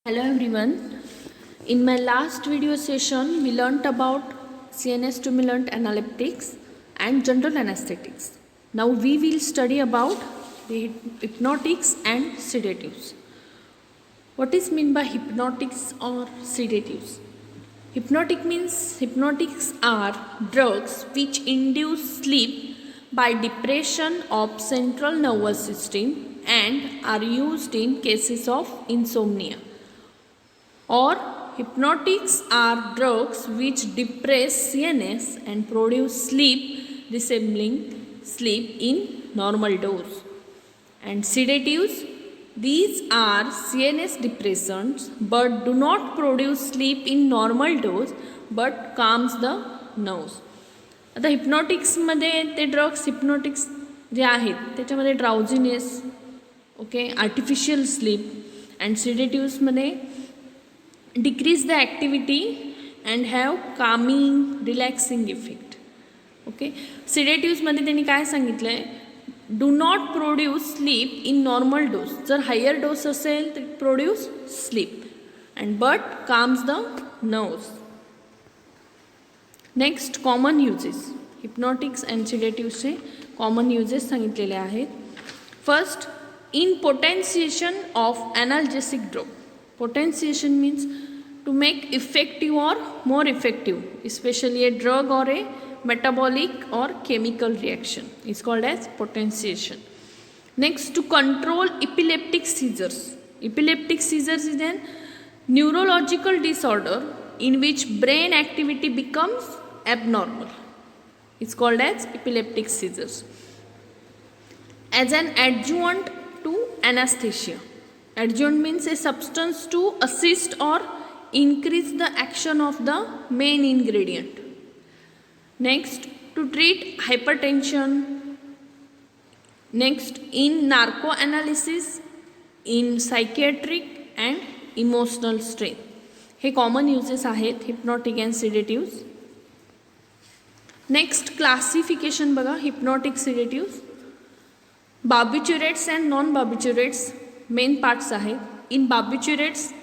Hello everyone. In my last video session, we learnt about CNS stimulant analytics and general anesthetics. Now we will study about the hypnotics and sedatives. What is meant by hypnotics or sedatives? Hypnotics are drugs which induce sleep by depression of central nervous system and are used in cases of insomnia. Or hypnotics are drugs which depress CNS and produce sleep resembling sleep in normal dose. And sedatives, these are CNS depressants but do not produce sleep in normal dose but calms the nerves. आता हिप्नॉटिक्समध्ये ते drugs हिप्नॉटिक्स जे आहेत त्याच्यामध्ये drowsiness okay artificial sleep and सिडेटिव्समध्ये decrease the activity and have calming relaxing effect. Okay सिडेटिव्समध्ये त्यांनी काय सांगितलं आहे do not produce sleep in normal dose जर हायर डोस असेल तर produce sleep and but calms the nerves. Next common uses hypnotics and सिडेटिव्सचे कॉमन युजेस सांगितलेले आहेत. First in potentiation of analgesic drug. Potentiation means to make effective or more effective, especially a drug or a metabolic or chemical reaction is called as potentiation. Next, to control epileptic seizures. Epileptic seizures is an neurological disorder in which brain activity becomes abnormal. It's called as epileptic seizures. As an adjuvant to anesthesia. Adjuvant means a substance to assist or increase the action of the main ingredient. Next, to treat hypertension. Next, in narcoanalysis, in psychiatric and emotional strain. हे common uses आहेत hypnotic and sedatives. Next classification बघा hypnotic sedatives. Barbiturates and non barbiturates main parts आहेत. In barbiturates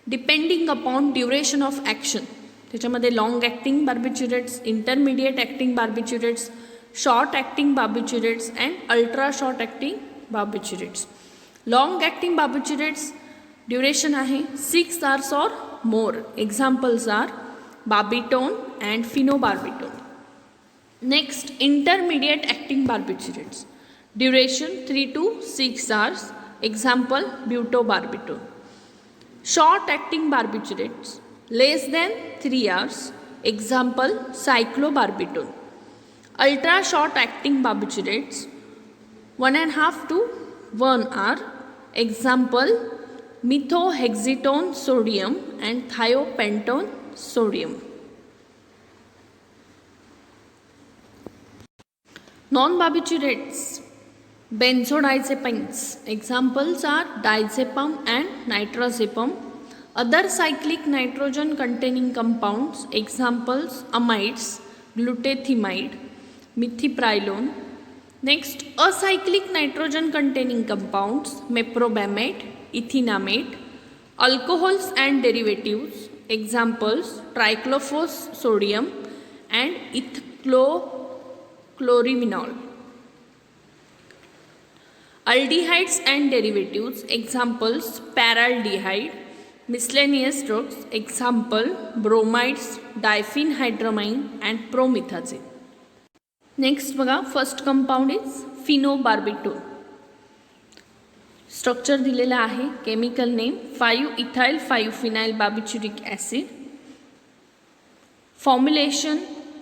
depending upon duration of action त्याच्यामध्ये long acting barbiturates, intermediate acting barbiturates, short acting barbiturates and ultra short acting barbiturates. Long acting barbiturates duration आहे 6 hours or more. Examples are barbitone and phenobarbitone. Next intermediate acting barbiturates duration 3 to 6 hours. Example butobarbital. Short acting barbiturates less than 3 hours. Example cyclobarbital. Ultra short acting barbiturates 1.5 to 1 hour. Example methohexitone sodium and thiopentone sodium. Non-barbiturates benzodiazepines. Examples are diazepam and nitrazepam. Other cyclic nitrogen containing compounds. Examples amides, glutathione, methylpyrrolone. Next, acyclic nitrogen containing compounds. Meprobamate, ethinamate. Alcohols and derivatives. Examples triclophos sodium and ethylchloroquinol. Aldehydes and derivatives. Examples paraldehyde. Miscellaneous drugs. Example bromides, diphenhydramine and promethazine. Next बघा first compound is फिनोबार्बिटोल. Structure दिलेलं आहे. Chemical name 5-ethyl 5-phenyl barbituric acid. Formulation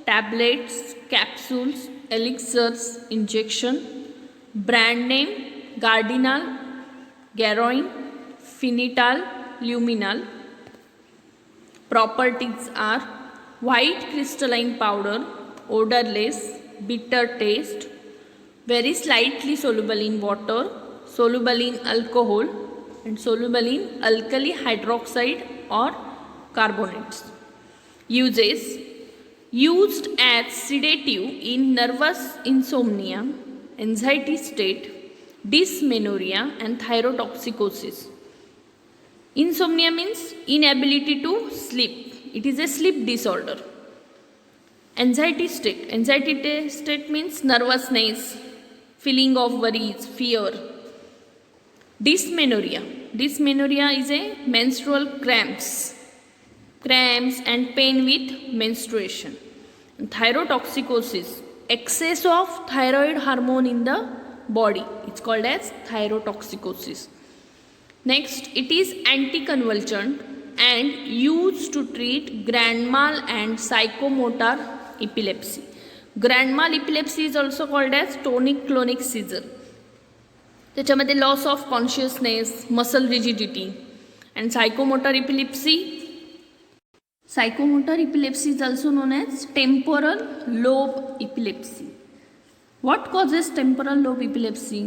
tablets, capsules, elixirs, injection. Brand name Gardinal, Garoin, Finital, Luminal. Properties are white crystalline powder, odorless, bitter taste, very slightly soluble in water, soluble in alcohol and soluble in alkali hydroxide or carbonates. Uses: used as sedative in nervous insomnia, anxiety state, dysmenorrhea and thyrotoxicosis. Insomnia means inability to sleep. It is a sleep disorder. Anxiety state. State means nervousness, feeling of worries, fear. Dysmenorrhea. Dysmenorrhea is a menstrual cramps and pain with menstruation. Thyrotoxicosis. Excess of thyroid hormone in the body. It's called as thyrotoxicosis. Next, it is anticonvulsant and used to treat grand mal and psychomotor epilepsy. Grand mal epilepsy is also called as tonic-clonic seizure. त्याच्यामध्ये loss of consciousness, muscle rigidity. And psychomotor epilepsy is also known as temporal lobe epilepsy. What causes temporal lobe epilepsy?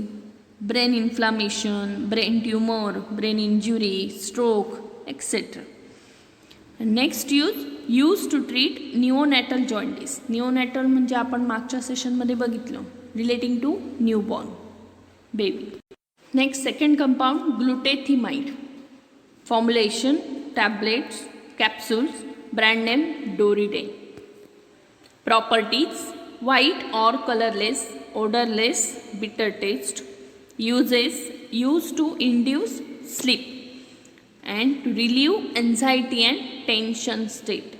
Brain inflammation, brain tumor, brain injury, stroke, etc. And next used to treat neonatal jaundice. Neonatal म्हणजे आपण मागच्या सेशनमध्ये बघितलं, relating to newborn baby. Next, second compound, glutathione. Formulation, tablets, capsules, brand name Doridain. Properties, white or colorless, odorless, bitter taste. Used to induce sleep and to relieve anxiety and tension state.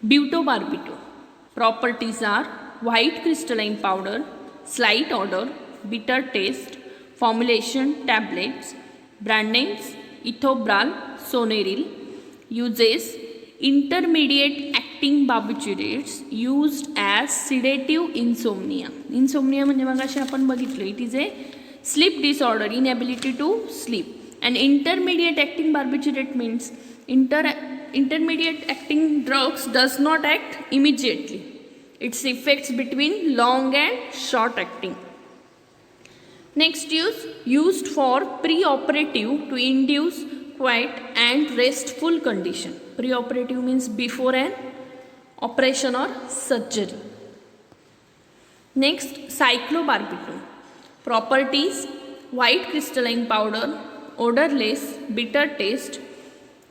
Butobarbital. Properties are white crystalline powder, slight odor, bitter taste. Formulation, tablets. Brand names Ethobral, Soneril. Uses, intermediate acting barbiturates used as sedative insomnia. Insomnia म्हणजे मगाशी आपण बघितलं, it is a sleep disorder, inability to sleep. And intermediate acting barbiturate means intermediate acting drugs does not act immediately. Its effects between long and short acting. Next, used for preoperative to induce quiet and restful condition. Preoperative means before an operation or surgery. Next, cyclobarbital. Properties, white crystalline powder, odorless, bitter taste.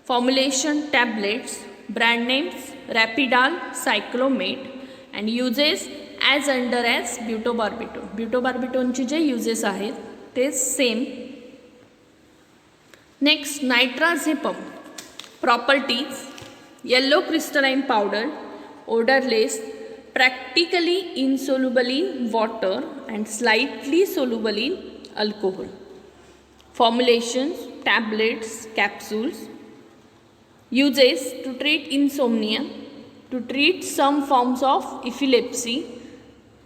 Formulation, tablets. Brand names Rapidal, Cyclomate. And uses as under as butobarbital. Butobarbitonचे J uses आहेत ते same. Next, nitrazepam. Properties, yellow crystalline powder, odorless, practically insoluble in water and slightly soluble in alcohol. Formulations, tablets, capsules. Uses to treat insomnia, to treat some forms of epilepsy,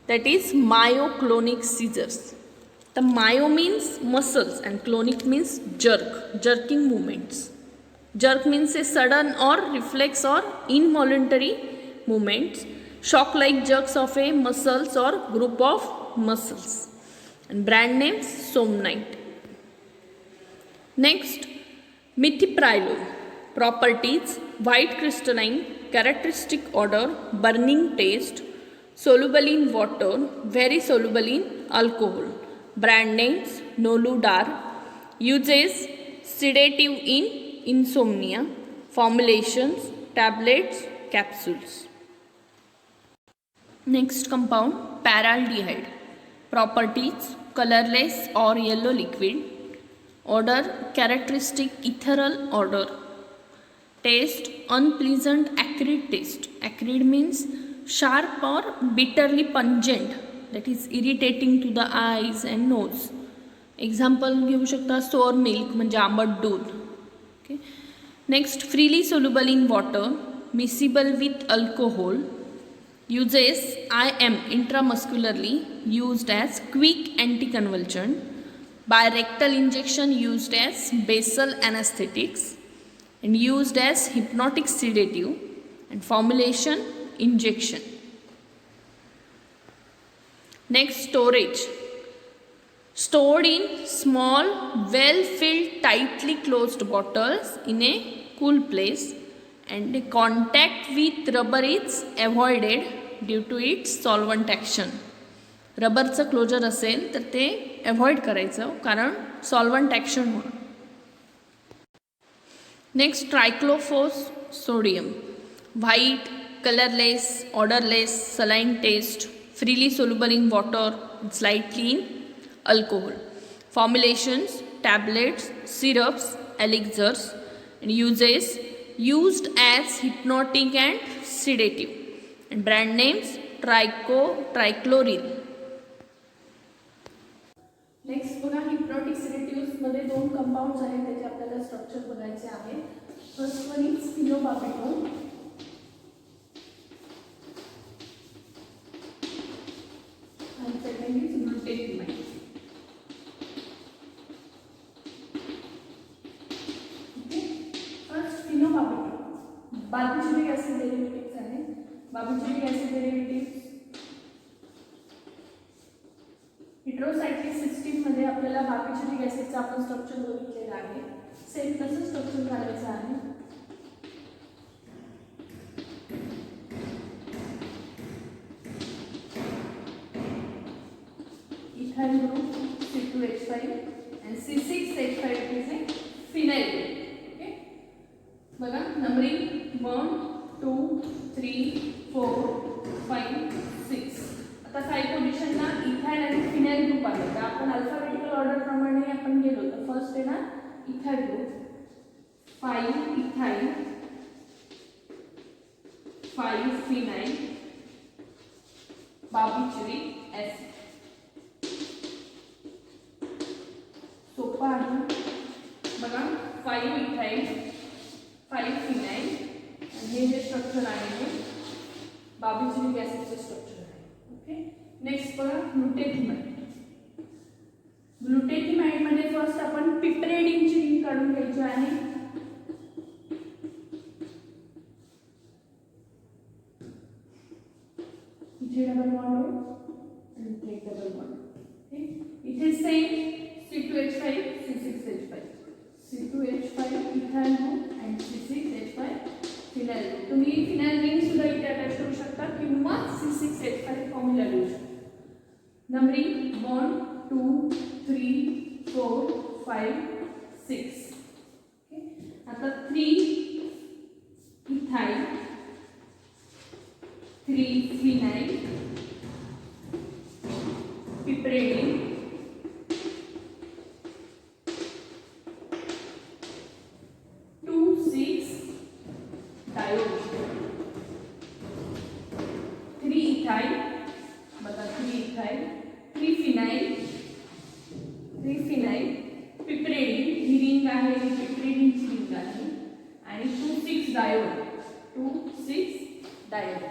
that is myoclonic seizures. The myo means muscles and clonic means jerking movements. Jerk means a sudden or reflex or involuntary movements, shock-like jerks of a muscles or group of muscles. And brand names Somnite. Next, methylprilol. Properties, white crystalline, characteristic odor, burning taste, soluble in water, very soluble in alcohol. Brand names Noludar. Uses, sedative in insomnia. Formulations, tablets, capsules. Next compound, paraldehyde. Properties, colorless or yellow liquid. Odor, characteristic ethereal odor. Taste, unpleasant acrid taste. Acrid means sharp or bitterly pungent, that is irritating to the eyes and nose. Example घेऊ शकता sour milk म्हणजे आंबट दूध. Okay. Next, freely soluble in water, miscible with alcohol. Uses, IM intramuscularly, used as quick anticonvulsant. By rectal injection used as basal anesthetics and used as hypnotic sedative. And formulation, injection. Next, storage. Stored in small, well-filled, tightly closed bottles in a cool place, and contact with rubber is avoided due to its solvent action. रबरचं closure असेल तर ते avoid करायचं, कारण solvent action होणार. Next triclofos sodium, white, colourless, odourless, saline taste, freely soluble in water, slightly in alcohol. Formulations: tablets, syrups, elixirs, and uses used as hypnotic and sedative. And brand names: Tricloryl. Next बघा, hypnotic sedatives मध्ये दोन compounds आहेत, त्याचे आपल्याला structure बघायचे आहे. First one is phenobarbital, and second is glutathione. Okay, first phenobarbital, barbituric acid derivatives आहे. barbituric acid derivatives हेटेरोसायक्लिक system मध्ये आपल्याला barbituric acidचं आपण स्ट्रक्चर बघितलेलं आहे. सेम तसं स्ट्रक्चर काढायचं आहे. ethyl group C2H5 and C6H5 is a phenyl group. Okay, बघा नंबरिंग 1 2 3 4 5 6. आता 5 पोझिशनला इथाइल आणि फिनाइल ग्रुप आहे. तर आपण अल्फाबेटिकल ऑर्डर प्रमाणे आपण गेलो तर फर्स्ट आहे ना ethyl group, 5 ethyl, 5 phenyl, barbituric acid. सोपा आहे बघा, 5 इथाइल, 5 फिनाइल, आणि हे जे स्ट्रक्चर आहे ते बार्बिटुरिक ऍसिडचे स्ट्रक्चर आहे. ओके, नेक्स्ट बघा ग्लुटेथिमाइड. ग्लुटेथिमाइड मध्ये फर्स्ट आपण पिपरेडिनची रिंग काढून घ्यायची आहे. इथे डबल बॉन्ड आणि इथे डबल बॉन्ड. इथे same C2H5 C6H5, C2H5 ethyl group and C6H5 phenyl group. तुम्ही फिनाइल रिंग सुद्धा इथे अटॅच करू शकता किंवा C6H5 फॉर्म्युला लिहू शकता. नंबरिंग 1 2 3 4 5 6. आता 3 ethyl, 3 phenyl, piperidine, 3 ethyl, बता 3 ethyl, 3 phenyl, piperidine, ही रिंग आहे, ही पिपरेडिनची रिंग आहे, आणि 2,6 डायोड, 2,6 डायोड.